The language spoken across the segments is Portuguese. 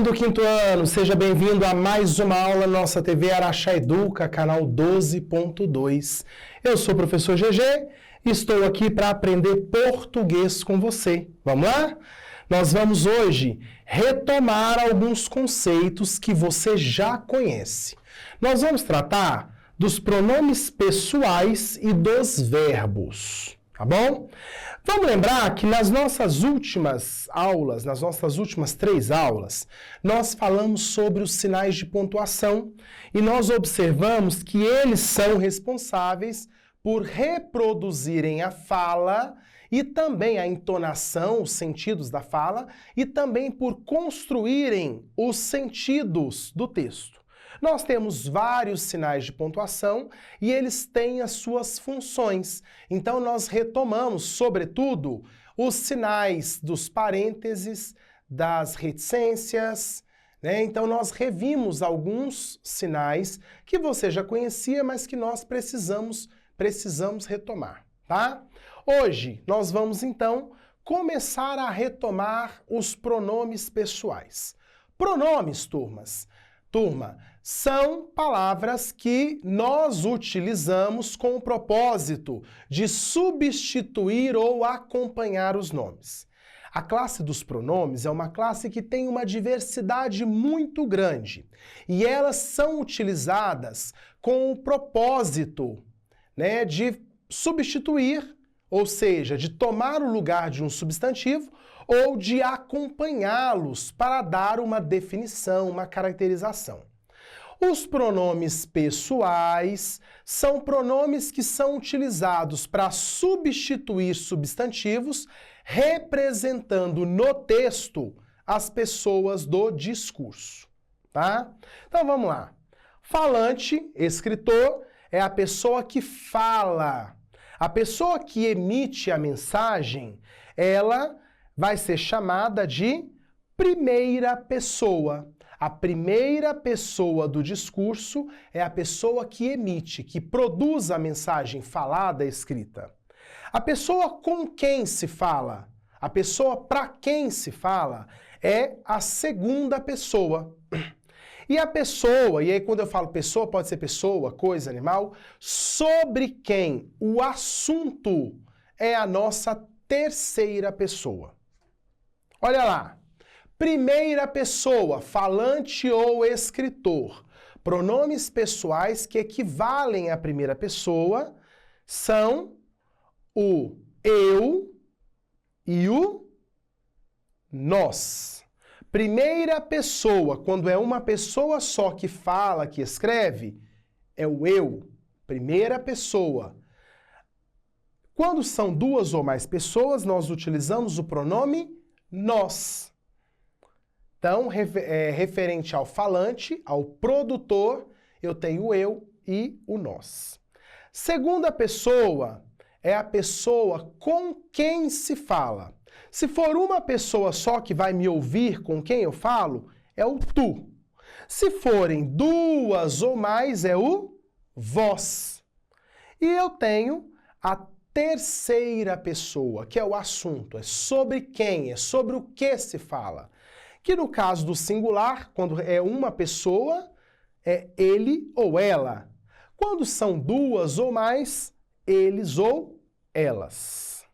do quinto ano, seja bem-vindo a mais uma aula na nossa TV Araxá Educa, canal 12.2. Eu sou o professor GG e estou aqui para aprender português com você. Vamos lá? Nós vamos hoje retomar alguns conceitos que você já conhece. Nós vamos tratar dos pronomes pessoais e dos verbos, tá bom? Vamos lembrar que nas nossas últimas aulas, nas nossas últimas 3 aulas, nós falamos sobre os sinais de pontuação e nós observamos que eles são responsáveis por reproduzirem a fala e também a entonação, os sentidos da fala, e também por construírem os sentidos do texto. Nós temos vários sinais de pontuação e eles têm as suas funções. Então, nós retomamos, sobretudo, os sinais dos parênteses, das reticências, né? Então, nós revimos alguns sinais que você já conhecia, mas que nós precisamos retomar, tá? Hoje, nós vamos, então, começar a retomar os pronomes pessoais. Pronomes, turma, são palavras que nós utilizamos com o propósito de substituir ou acompanhar os nomes. A classe dos pronomes é uma classe que tem uma diversidade muito grande e elas são utilizadas com o propósito, né, de substituir, ou seja, de tomar o lugar de um substantivo ou de acompanhá-los para dar uma definição, uma caracterização. Os pronomes pessoais são pronomes que são utilizados para substituir substantivos, representando no texto as pessoas do discurso, tá? Então vamos lá. Falante, escritor, é a pessoa que fala. A pessoa que emite a mensagem, ela vai ser chamada de primeira pessoa. A primeira pessoa do discurso é a pessoa que emite, que produz a mensagem falada, escrita. A pessoa com quem se fala, a pessoa para quem se fala, é a segunda pessoa. E a pessoa, e aí quando eu falo pessoa, pode ser pessoa, coisa, animal, sobre quem o assunto é a nossa terceira pessoa. Olha lá. Primeira pessoa, falante ou escritor. Pronomes pessoais que equivalem à primeira pessoa são o eu e o nós. Primeira pessoa, quando é uma pessoa só que fala, que escreve, é o eu. Primeira pessoa. Quando são 2 ou mais pessoas, nós utilizamos o pronome nós. Então, referente ao falante, ao produtor, eu tenho o eu e o nós. Segunda pessoa é a pessoa com quem se fala. Se for uma pessoa só que vai me ouvir com quem eu falo, é o tu. Se forem 2 ou mais, é o vós. E eu tenho a terceira pessoa, que é o assunto, é sobre quem, é sobre o que se fala. Que no caso do singular, quando é uma pessoa, é ele ou ela. Quando são 2 ou mais, eles ou elas.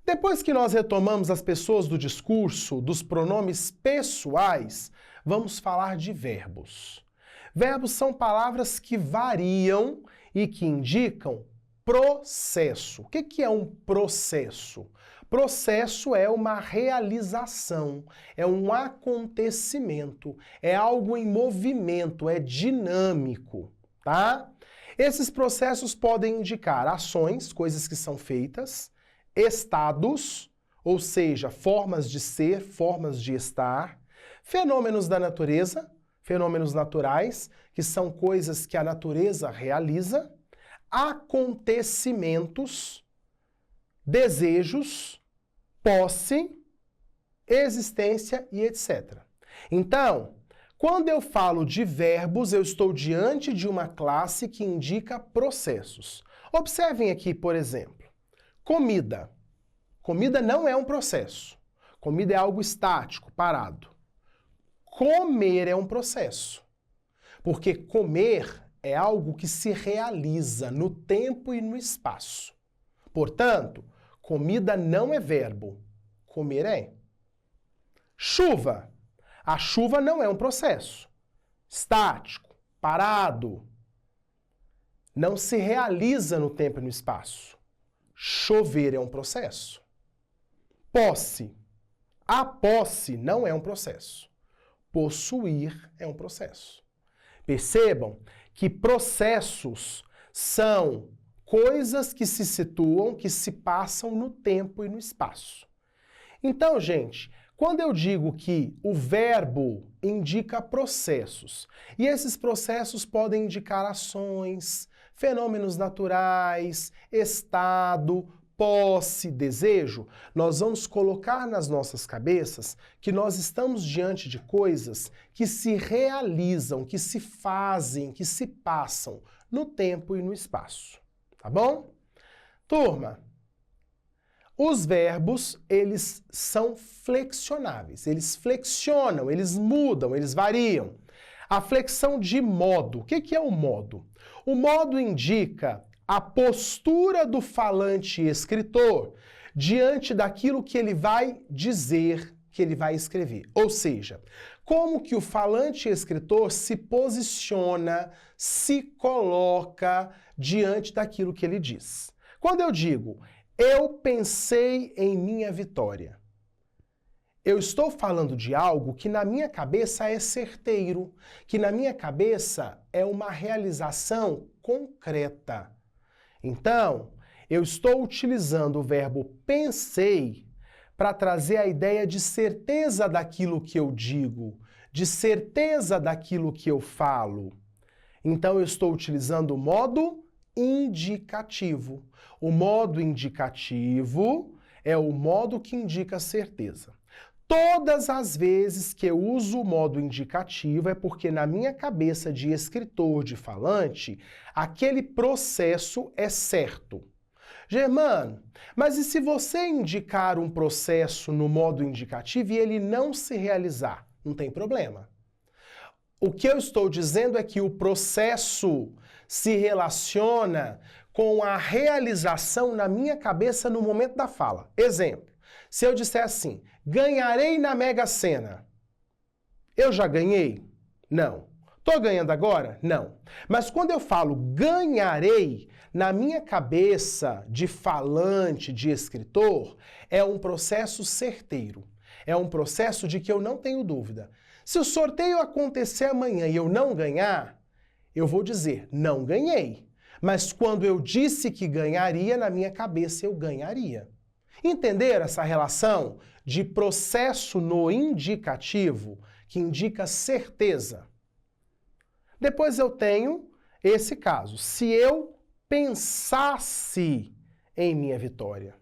Depois que nós retomamos as pessoas do discurso, dos pronomes pessoais, vamos falar de verbos. Verbos são palavras que variam e que indicam processo. O que é um processo? Processo é uma realização, é um acontecimento, é algo em movimento, é dinâmico, tá? Esses processos podem indicar ações, coisas que são feitas, estados, ou seja, formas de ser, formas de estar, fenômenos da natureza, fenômenos naturais, que são coisas que a natureza realiza, acontecimentos, desejos, posse, existência e etc. Então, quando eu falo de verbos, eu estou diante de uma classe que indica processos. Observem aqui, por exemplo, comida. Comida não é um processo. Comida é algo estático, parado. comer é um processo. Porque comer é algo que se realiza no tempo e no espaço. Portanto, comida não é verbo, comer é. Chuva. A chuva não é um processo. Estático, parado. Não se realiza no tempo e no espaço. Chover é um processo. Posse. A posse não é um processo. Possuir é um processo. Percebam que processos são coisas que se situam, que se passam no tempo e no espaço. Então, gente, quando eu digo que o verbo indica processos, e esses processos podem indicar ações, fenômenos naturais, estado, posse, desejo, nós vamos colocar nas nossas cabeças que nós estamos diante de coisas que se realizam, que se fazem, que se passam no tempo e no espaço. Tá bom? Turma, os verbos, eles são flexionáveis, eles flexionam, eles mudam, eles variam. A flexão de modo, o que é o modo? O modo indica a postura do falante escritor diante daquilo que ele vai dizer, que ele vai escrever. Ou seja, como que o falante escritor se posiciona, se coloca diante daquilo que ele diz. Quando eu digo, eu pensei em minha vitória, eu estou falando de algo que na minha cabeça é certeiro, que na minha cabeça é uma realização concreta. Então, eu estou utilizando o verbo pensei para trazer a ideia de certeza daquilo que eu digo, de certeza daquilo que eu falo. Então, eu estou utilizando o modo indicativo. O modo indicativo é o modo que indica certeza. Todas as vezes que eu uso o modo indicativo é porque na minha cabeça de escritor, de falante, aquele processo é certo. Germano, mas e se você indicar um processo no modo indicativo e ele não se realizar? Não tem problema. O que eu estou dizendo é que o processo se relaciona com a realização na minha cabeça no momento da fala. Exemplo, se eu disser assim, ganharei na Mega Sena, eu já ganhei? Não. Estou ganhando agora? Não. Mas quando eu falo ganharei, na minha cabeça de falante, de escritor, é um processo certeiro. É um processo de que eu não tenho dúvida. Se o sorteio acontecer amanhã e eu não ganhar, eu vou dizer, não ganhei. Mas quando eu disse que ganharia, na minha cabeça eu ganharia. Entenderam essa relação de processo no indicativo, que indica certeza? Depois eu tenho esse caso. Se eu pensasse em minha vitória.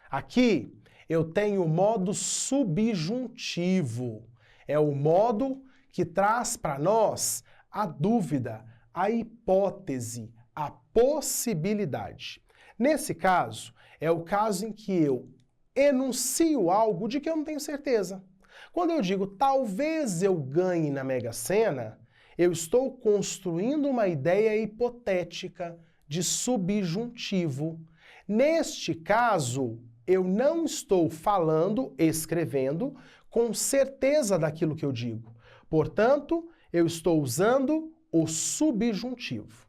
Aqui eu tenho o modo subjuntivo. É o modo que traz para nós a dúvida, a hipótese, a possibilidade. Nesse caso, é o caso em que eu enuncio algo de que eu não tenho certeza. Quando eu digo talvez eu ganhe na Mega Sena, eu estou construindo uma ideia hipotética de subjuntivo. Neste caso, eu não estou falando, escrevendo, com certeza daquilo que eu digo. Portanto, eu estou usando o subjuntivo.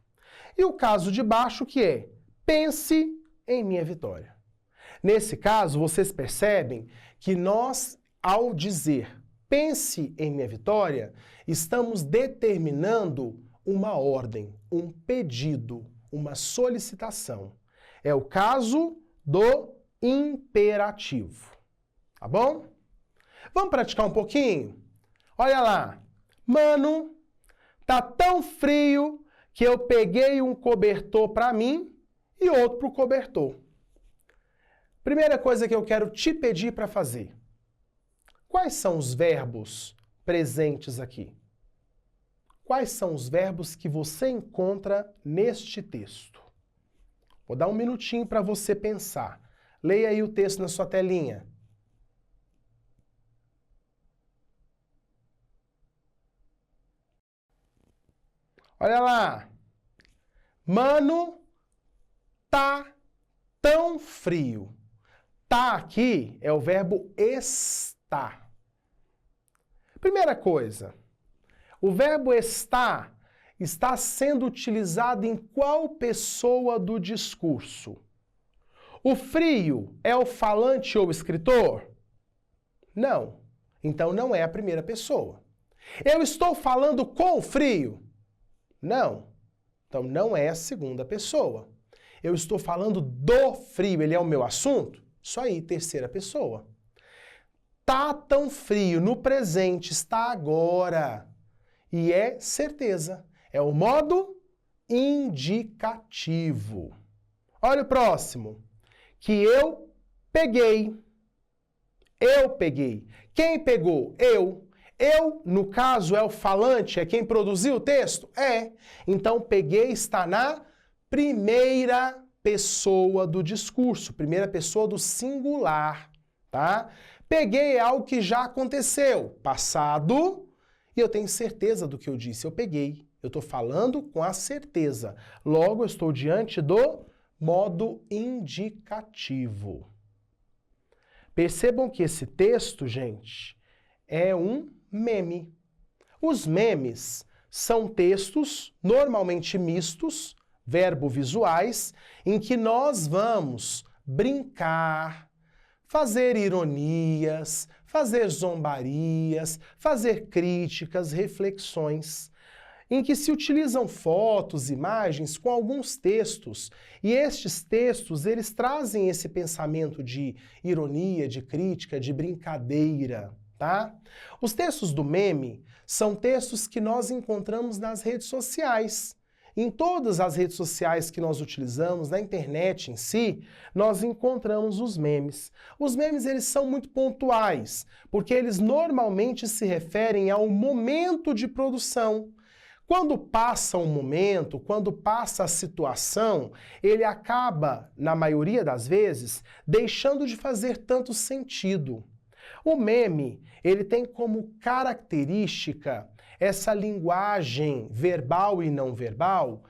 E o caso de baixo que é, pense em minha vitória. Nesse caso, vocês percebem que nós, ao dizer pense em minha vitória, estamos determinando uma ordem, um pedido, uma solicitação. É o caso do imperativo. Tá bom? Vamos praticar um pouquinho? Olha lá. Mano, tá tão frio que eu peguei um cobertor para mim e outro para o cobertor. Primeira coisa que eu quero te pedir para fazer. Quais são os verbos presentes aqui? Quais são os verbos que você encontra neste texto? Vou dar um minutinho para você pensar. Leia aí o texto na sua telinha. Olha lá. Mano, tá tão frio. Tá aqui é o verbo estar. Primeira coisa, o verbo estar está sendo utilizado em qual pessoa do discurso? O frio é o falante ou escritor? Não. Então não é a primeira pessoa. Eu estou falando com o frio? Não. Então não é a segunda pessoa. Eu estou falando do frio, ele é o meu assunto? Isso aí, terceira pessoa. Tá tão frio, no presente, está agora. E é certeza. É o modo indicativo. Olha o próximo. Que eu peguei. Eu peguei. Quem pegou? Eu. Eu, no caso, é o falante, é quem produziu o texto? É. Então, peguei está na primeira pessoa do discurso, primeira pessoa do singular, tá? Peguei é algo que já aconteceu, passado, e eu tenho certeza do que eu disse, eu peguei. Eu estou falando com a certeza. Logo, eu estou diante do modo indicativo. Percebam que esse texto, gente, é um meme. Os memes são textos normalmente mistos, verbo-visuais, em que nós vamos brincar, fazer ironias, fazer zombarias, fazer críticas, reflexões, em que se utilizam fotos, imagens com alguns textos, e estes textos, eles trazem esse pensamento de ironia, de crítica, de brincadeira, tá? Os textos do meme são textos que nós encontramos nas redes sociais. Em todas as redes sociais que nós utilizamos, na internet em si, nós encontramos os memes. Os memes, eles são muito pontuais, porque eles normalmente se referem ao momento de produção. Quando passa um momento, quando passa a situação, ele acaba, na maioria das vezes, deixando de fazer tanto sentido. O meme, ele tem como característica essa linguagem verbal e não verbal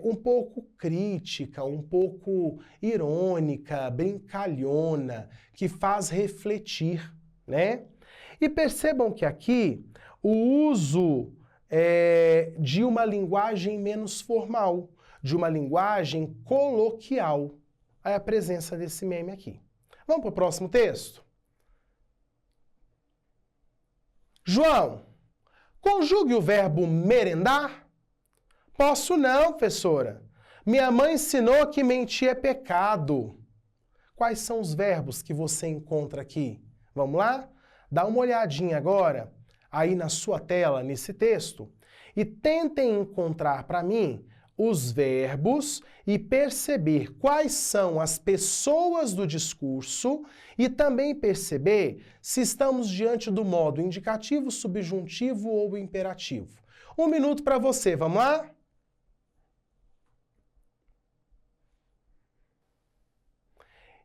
um pouco crítica, um pouco irônica, brincalhona, que faz refletir, né? E percebam que aqui o uso de uma linguagem menos formal, de uma linguagem coloquial, é a presença desse meme aqui. Vamos para o próximo texto? João, conjugue o verbo merendar? Posso não, professora. Minha mãe ensinou que mentir é pecado. Quais são os verbos que você encontra aqui? Vamos lá? Dá uma olhadinha agora, aí na sua tela, nesse texto, e tentem encontrar para mim os verbos e perceber quais são as pessoas do discurso e também perceber se estamos diante do modo indicativo, subjuntivo ou imperativo. 1 minuto para você, vamos lá?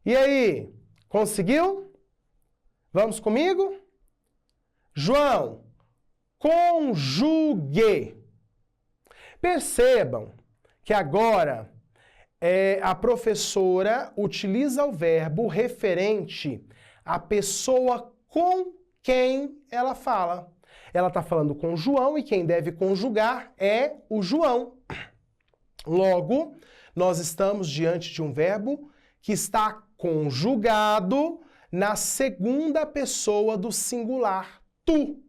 E aí, conseguiu? Vamos comigo? João, conjugue. Percebam que agora a professora utiliza o verbo referente à pessoa com quem ela fala. Ela está falando com o João e quem deve conjugar é o João. Logo, nós estamos diante de um verbo que está conjugado na segunda pessoa do singular, tu.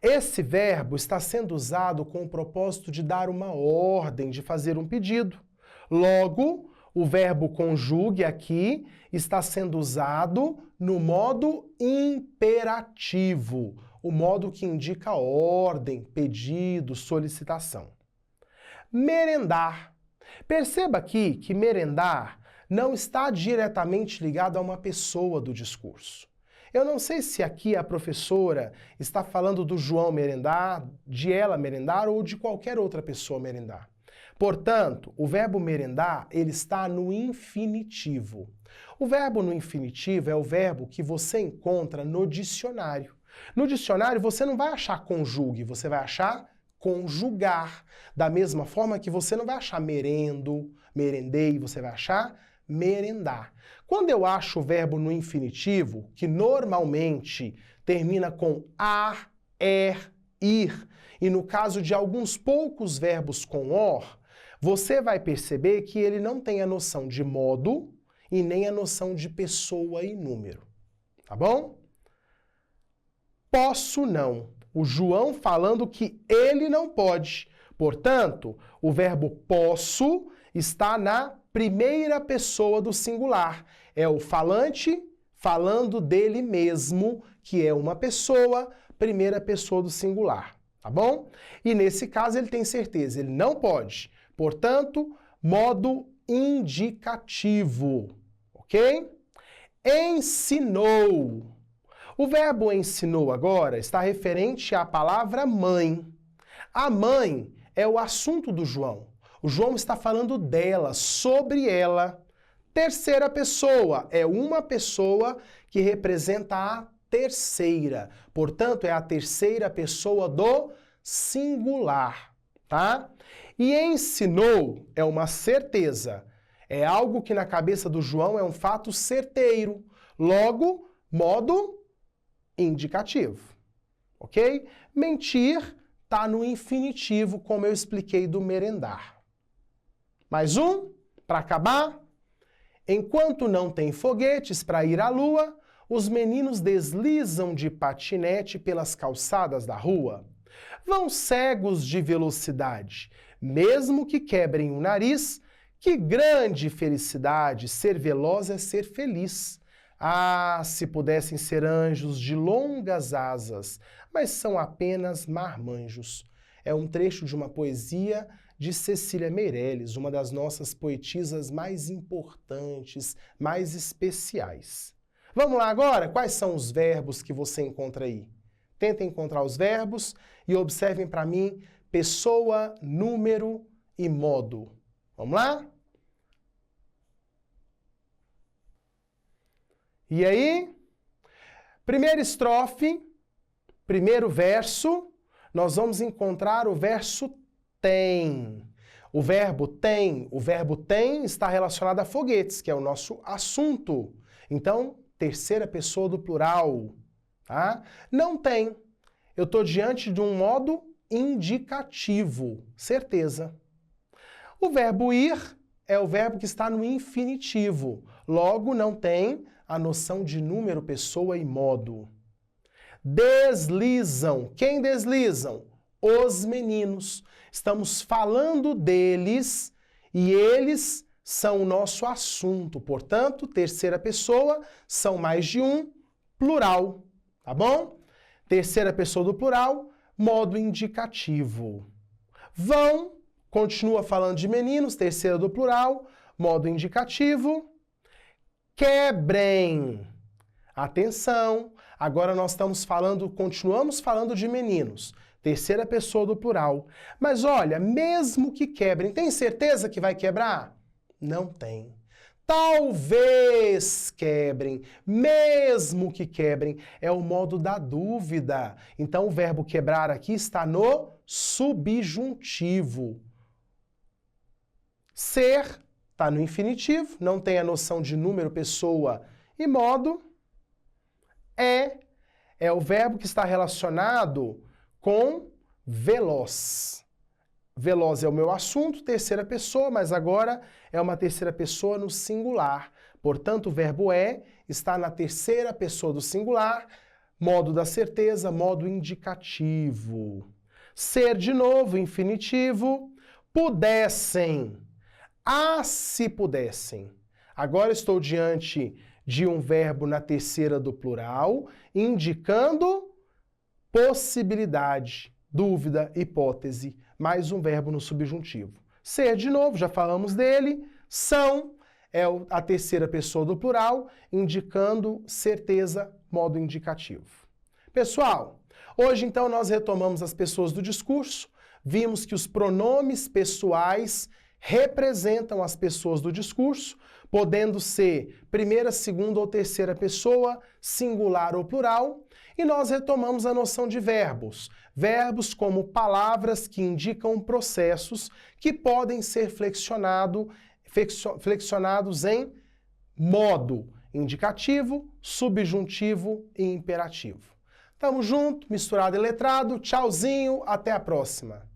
Esse verbo está sendo usado com o propósito de dar uma ordem, de fazer um pedido. Logo, o verbo conjugue aqui está sendo usado no modo imperativo, o modo que indica ordem, pedido, solicitação. Merendar. Perceba aqui que merendar não está diretamente ligado a uma pessoa do discurso. Eu não sei se aqui a professora está falando do João merendar, de ela merendar ou de qualquer outra pessoa merendar. Portanto, o verbo merendar, ele está no infinitivo. O verbo no infinitivo é o verbo que você encontra no dicionário. No dicionário você não vai achar conjugue, você vai achar conjugar. Da mesma forma que você não vai achar merendo, merendei, você vai achar merendar. Quando eu acho o verbo no infinitivo, que normalmente termina com ar, ir, e no caso de alguns poucos verbos com or, você vai perceber que ele não tem a noção de modo e nem a noção de pessoa e número. Tá bom? Posso não. O João falando que ele não pode. Portanto, o verbo posso está na primeira pessoa do singular. É o falante falando dele mesmo, que é uma pessoa, primeira pessoa do singular. Tá bom? E nesse caso ele tem certeza, ele não pode. Portanto, modo indicativo. Ok? Ensinou. O verbo ensinou agora está referente à palavra mãe. A mãe é o assunto do João. O João está falando dela, sobre ela. Terceira pessoa é uma pessoa que representa a terceira. Portanto, é a terceira pessoa do singular, tá? E ensinou é uma certeza. É algo que na cabeça do João é um fato certeiro. Logo, modo indicativo, ok? Mentir está no infinitivo, como eu expliquei do merendar. Mais um, para acabar. Enquanto não tem foguetes para ir à lua, os meninos deslizam de patinete pelas calçadas da rua. Vão cegos de velocidade, mesmo que quebrem o nariz. Que grande felicidade! Ser veloz é ser feliz. Ah, se pudessem ser anjos de longas asas, mas são apenas marmanjos. É um trecho de uma poesia de Cecília Meirelles, uma das nossas poetisas mais importantes, mais especiais. Vamos lá agora? Quais são os verbos que você encontra aí? Tentem encontrar os verbos e observem para mim pessoa, número e modo. Vamos lá? E aí? Primeira estrofe, primeiro verso, nós vamos encontrar o verso tem. O verbo tem está relacionado a foguetes, que é o nosso assunto. Então, terceira pessoa do plural. Tá? Não tem. Eu estou diante de um modo indicativo, certeza. O verbo ir é o verbo que está no infinitivo. Logo, não tem a noção de número, pessoa e modo. Deslizam. Quem deslizam? Os meninos. Estamos falando deles e eles são o nosso assunto. Portanto, terceira pessoa, são mais de um, plural. Tá bom? Terceira pessoa do plural, modo indicativo. Vão, continua falando de meninos, terceira do plural, modo indicativo. Quebrem. Atenção, agora nós continuamos falando de meninos. Terceira pessoa do plural. Mas olha, mesmo que quebrem, tem certeza que vai quebrar? Não tem. Talvez quebrem, mesmo que quebrem, é o modo da dúvida. Então o verbo quebrar aqui está no subjuntivo. Ser está no infinitivo, não tem a noção de número, pessoa e modo. É o verbo que está relacionado com veloz. Veloz é o meu assunto, terceira pessoa, mas agora é uma terceira pessoa no singular. Portanto, o verbo está na terceira pessoa do singular, modo da certeza, modo indicativo. Ser, de novo, infinitivo. Pudessem. Ah, se pudessem. Agora estou diante de um verbo na terceira do plural, indicando possibilidade, dúvida, hipótese. Mais um verbo no subjuntivo. Ser, de novo, já falamos dele. São é a terceira pessoa do plural, indicando certeza, modo indicativo. Pessoal, hoje então nós retomamos as pessoas do discurso. Vimos que os pronomes pessoais representam as pessoas do discurso, podendo ser primeira, segunda ou terceira pessoa, singular ou plural, e nós retomamos a noção de verbos. Verbos como palavras que indicam processos que podem ser flexionados em modo indicativo, subjuntivo e imperativo. Tamo junto, misturado e letrado. Tchauzinho, até a próxima.